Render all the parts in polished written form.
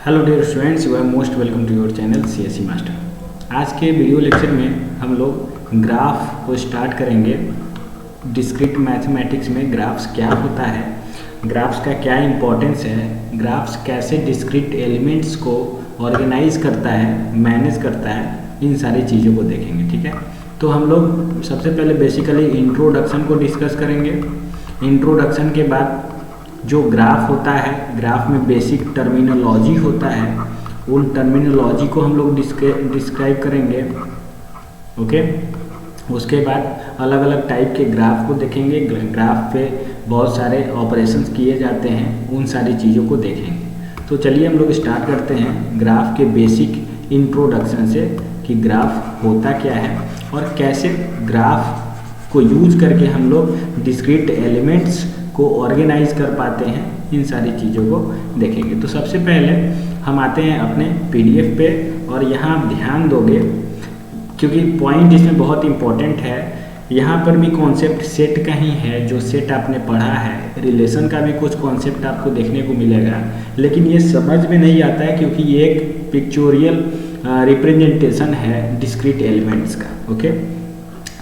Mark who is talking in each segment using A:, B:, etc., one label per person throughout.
A: Hello dear students, you are most welcome to your channel CSE master. आज के video lecture में हम लोग ग्राफ को स्टार्ट करेंगे। डिस्क्रीट मैथमेटिक्स में ग्राफ्स क्या होता है, ग्राफ्स का क्या इंपॉर्टेंस है, ग्राफ्स कैसे डिस्क्रीट एलिमेंट्स को ऑर्गेनाइज करता है, मैनेज करता है, इन सारी चीज़ों को देखेंगे। ठीक है, तो हम लोग सबसे पहले बेसिकली इंट्रोडक्शन को डिस्कस करेंगे। इंट्रोडक्शन के बाद जो ग्राफ होता है, ग्राफ में बेसिक टर्मिनोलॉजी होता है, उन टर्मिनोलॉजी को हम लोग डिस्क्राइब करेंगे। ओके, उसके बाद अलग अलग टाइप के ग्राफ को देखेंगे। ग्राफ पे बहुत सारे ऑपरेशंस किए जाते हैं, उन सारी चीज़ों को देखेंगे। तो चलिए हम लोग स्टार्ट करते हैं ग्राफ के बेसिक इंट्रोडक्शन से कि ग्राफ होता क्या है और कैसे ग्राफ को यूज करके हम लोग डिस्क्रीट एलिमेंट्स को ऑर्गेनाइज कर पाते हैं। इन सारी चीज़ों को देखेंगे। तो सबसे पहले हम आते हैं अपने PDF पे, और यहाँ आप ध्यान दोगे क्योंकि पॉइंट इसमें बहुत इंपॉर्टेंट है। यहाँ पर भी कॉन्सेप्ट सेट का ही है, जो सेट आपने पढ़ा है। रिलेशन का भी कुछ कॉन्सेप्ट आपको देखने को मिलेगा, लेकिन ये समझ में नहीं आता है क्योंकि ये एक पिक्चोरियल रिप्रेजेंटेशन है डिस्क्रीट एलिमेंट्स का। ओके,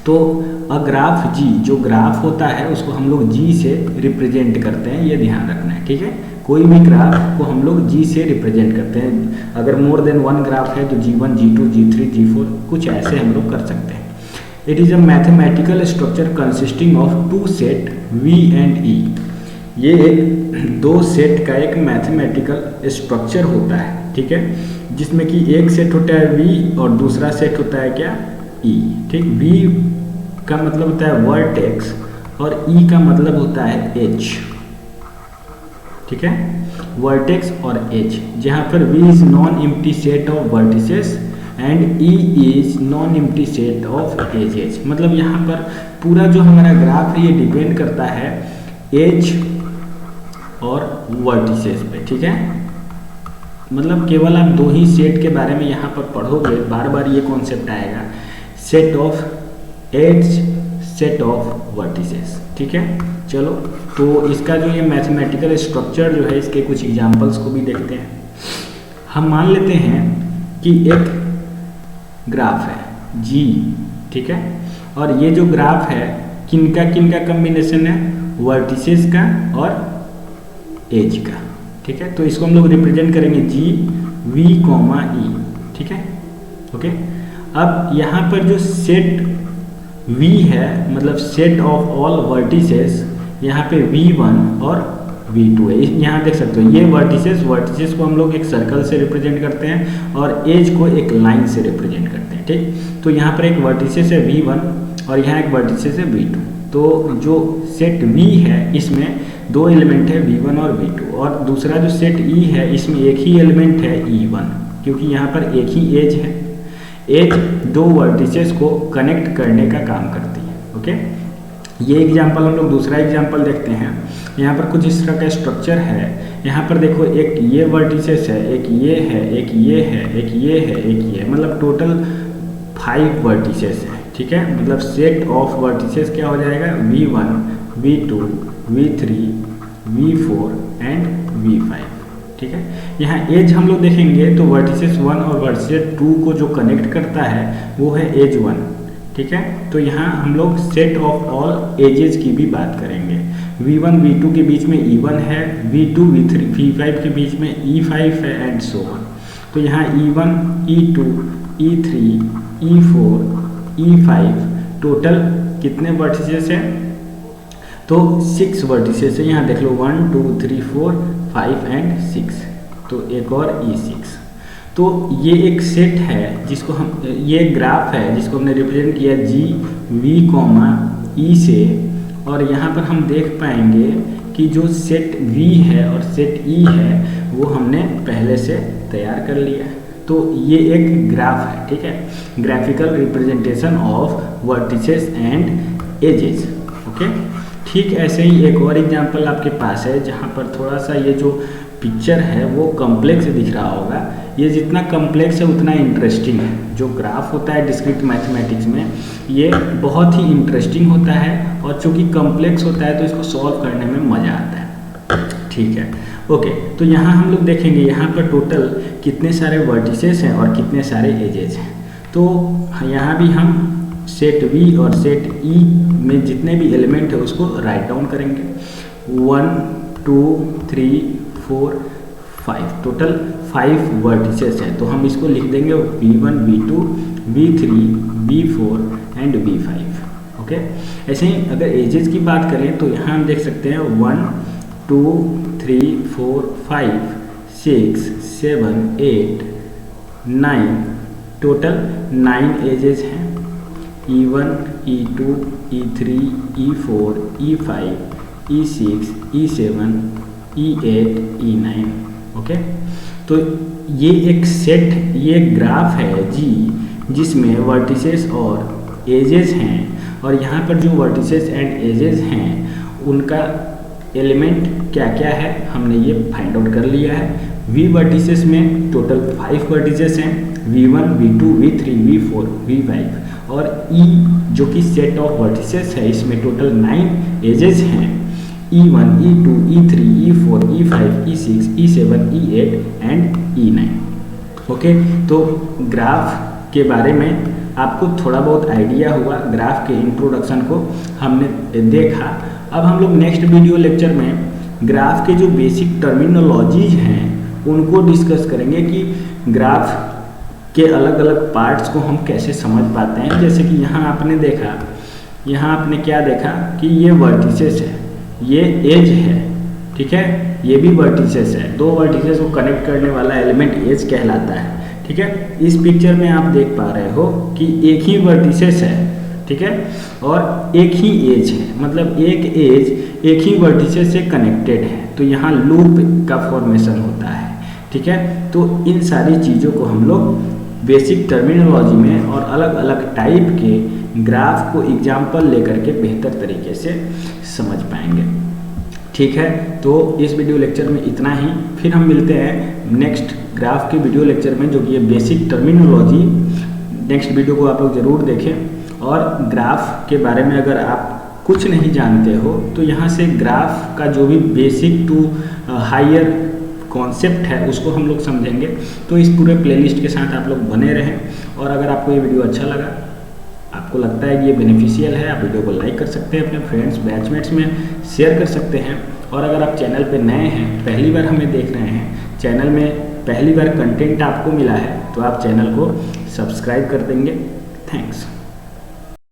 A: तो अ ग्राफ G, जो ग्राफ होता है उसको हम लोग G से रिप्रेजेंट करते हैं, ये ध्यान रखना है। ठीक है, कोई भी ग्राफ को हम लोग G से रिप्रेजेंट करते हैं। अगर मोर देन वन ग्राफ है तो G1, G2, G3, G4 कुछ ऐसे हम लोग कर सकते हैं। It is a mathematical structure consisting of two set V and E। ये एक दो सेट का एक मैथमेटिकल स्ट्रक्चर होता है। ठीक है, जिसमें कि एक सेट होता है V और दूसरा सेट होता है क्या, E। ठीक, V का मतलब होता है वर्टेक्स और E का मतलब होता है एज। ठीक है, वर्टेक्स और एज, जहाँ पर V is non empty set of vertices and E is non empty set of edges. मतलब यहाँ पर पूरा जो हमारा ग्राफ है ये डिपेंड करता है एज और वर्टिसेस पे। ठीक है, मतलब केवल आप दो ही सेट के बारे में यहाँ पर पढ़ोगे, बार बार ये कॉन्सेप्ट आएगा, set of edge, set of vertices. ठीक है, चलो तो इसका जो ये मैथमेटिकल स्ट्रक्चर जो है, इसके कुछ एग्जांपल्स को भी देखते हैं। हम मान लेते हैं कि एक ग्राफ है G। ठीक है, और ये जो ग्राफ है किनका कम्बिनेशन है, वर्टिसेस का और एज का। ठीक है, तो इसको हम लोग रिप्रेजेंट करेंगे G, V, E। ठीक है, ओके। अब यहाँ पर जो सेट V है, मतलब सेट ऑफ ऑल वर्टिसेस, यहाँ पे V1 और V2 है। यहाँ देख सकते हो ये वर्टिसेस को हम लोग एक सर्कल से रिप्रेजेंट करते हैं और एज को एक लाइन से रिप्रेजेंट करते हैं। ठीक, तो यहाँ पर एक वर्टिसेस है V1 और यहाँ एक वर्टिसेस है V2। तो जो सेट V है इसमें दो एलिमेंट है V1 और V2, और दूसरा जो सेट E है इसमें एक ही एलिमेंट है E1, क्योंकि यहाँ पर एक ही एज है। एज दो वर्टिसेस को कनेक्ट करने का काम करती है। ओके, ये एग्जांपल हम लोग दूसरा एग्जांपल देखते हैं। यहाँ पर कुछ इस तरह का स्ट्रक्चर है। यहाँ पर देखो, एक ये वर्टिसेस है, एक ये है, एक ये है, एक ये है, एक ये, मतलब टोटल 5 वर्टिसेस है। ठीक है, मतलब सेट ऑफ वर्टिसेस क्या हो जाएगा, V1, V2, V3, V4 and V5। ठीक है, यहाँ एज हम लोग देखेंगे तो वर्टिसेस 1 और वर्टिसेस 2 को जो कनेक्ट करता है वो है एज 1। ठीक है, तो यहाँ हम लोग सेट ऑफ ऑल एजेस की भी बात करेंगे। V1, V2 के बीच में E1 है, V2, V3, V5 के बीच में E5 है एंड सो ऑन। तो यहाँ E1, E2, E3, E4, E5 total कितने वर्टिसेस हैं, तो 6 वर्टिसेस है। यहाँ देख लो 1, 2, 3, 4, 5 एंड 6, तो एक और E6। तो ये एक सेट है जिसको हम, ये एक ग्राफ है जिसको हमने रिप्रेजेंट किया G, V, E से, और यहाँ पर हम देख पाएंगे कि जो सेट V है और सेट E है वो हमने पहले से तैयार कर लिया है। तो ये एक ग्राफ है। ठीक है, graphical representation of vertices and edges. Okay, ठीक ऐसे ही एक और एग्जांपल आपके पास है जहाँ पर थोड़ा सा ये जो पिक्चर है वो कॉम्प्लेक्स दिख रहा होगा। ये जितना कॉम्प्लेक्स है उतना इंटरेस्टिंग है। जो ग्राफ होता है डिस्क्रीट मैथमेटिक्स में ये बहुत ही इंटरेस्टिंग होता है, और चूँकि कॉम्प्लेक्स होता है तो इसको सॉल्व करने में मज़ा आता है। ठीक है, ओके। तो यहाँ हम लोग देखेंगे यहाँ पर टोटल कितने सारे वर्टिसेस हैं और कितने सारे एजेस हैं। तो यहाँ भी हम सेट वी और सेट ई में जितने भी एलिमेंट है उसको राइट डाउन करेंगे। 1 2 3 4 5 टोटल 5 वर्टिसेस हैं, तो हम इसको लिख देंगे V1 V2 V3 V4 and V5। Okay, ऐसे ही अगर एजेस की बात करें तो यहाँ हम देख सकते हैं 1 2 3 4 5 6 7 8 9 टोटल 9 एजेस हैं। E1 E2 E3 E4 E5 E6 E7 E8 E9। Okay, तो ये एक सेट, ये ग्राफ है जी जिसमें वर्टिसेस और एजेस हैं, और यहाँ पर जो वर्टिसेस एंड एजेस हैं उनका एलिमेंट क्या क्या है हमने ये फाइंड आउट कर लिया है। वी वर्टिसेस में टोटल 5 वर्टिसेस हैं, V1 V2 V3 V4 V5, और E जो कि सेट ऑफ वर्टिसेस है इसमें टोटल 9 एजेस हैं, E1 E2 E3 E4 E5 E6 E7 E8 and E9। Okay, तो ग्राफ के बारे में आपको थोड़ा बहुत आइडिया हुआ, ग्राफ के इंट्रोडक्शन को हमने देखा। अब हम लोग नेक्स्ट वीडियो लेक्चर में ग्राफ के जो बेसिक टर्मिनोलॉजीज हैं उनको डिस्कस करेंगे कि ग्राफ के अलग अलग पार्ट्स को हम कैसे समझ पाते हैं। जैसे कि यहाँ आपने देखा, यहाँ आपने क्या देखा कि ये वर्टिसेस है, ये एज है, ठीक है, ये भी वर्टिसेस है। दो वर्टिसेस को कनेक्ट करने वाला एलिमेंट एज कहलाता है, ठीक है। इस पिक्चर में आप देख पा रहे हो कि एक ही वर्टिसेस है, ठीक है, और एक ही एज है, मतलब एक एज एक ही वर्टिसेस से कनेक्टेड है, तो यहाँ लूप का फॉर्मेशन होता है, ठीक है। तो इन सारी चीज़ों को हम लोग बेसिक टर्मिनोलॉजी में और अलग अलग टाइप के ग्राफ को एग्जाम्पल लेकर के बेहतर तरीके से समझ पाएंगे, ठीक है। तो इस वीडियो लेक्चर में इतना ही, फिर हम मिलते हैं नेक्स्ट ग्राफ के वीडियो लेक्चर में, जो कि ये बेसिक टर्मिनोलॉजी। नेक्स्ट वीडियो को आप लोग ज़रूर देखें, और ग्राफ के बारे में अगर आप कुछ नहीं जानते हो तो यहाँ से ग्राफ का जो भी बेसिक टू हायर कॉन्सेप्ट है उसको हम लोग समझेंगे। तो इस पूरे प्लेलिस्ट के साथ आप लोग बने रहें, और अगर आपको ये वीडियो अच्छा लगा, आपको लगता है कि ये बेनिफिशियल है, आप वीडियो को लाइक कर सकते हैं, अपने फ्रेंड्स बैचमेट्स में शेयर कर सकते हैं। और अगर आप चैनल पे नए हैं, पहली बार हमें देख रहे हैं, चैनल में पहली बार कंटेंट आपको मिला है, तो आप चैनल को सब्सक्राइब कर देंगे। थैंक्स।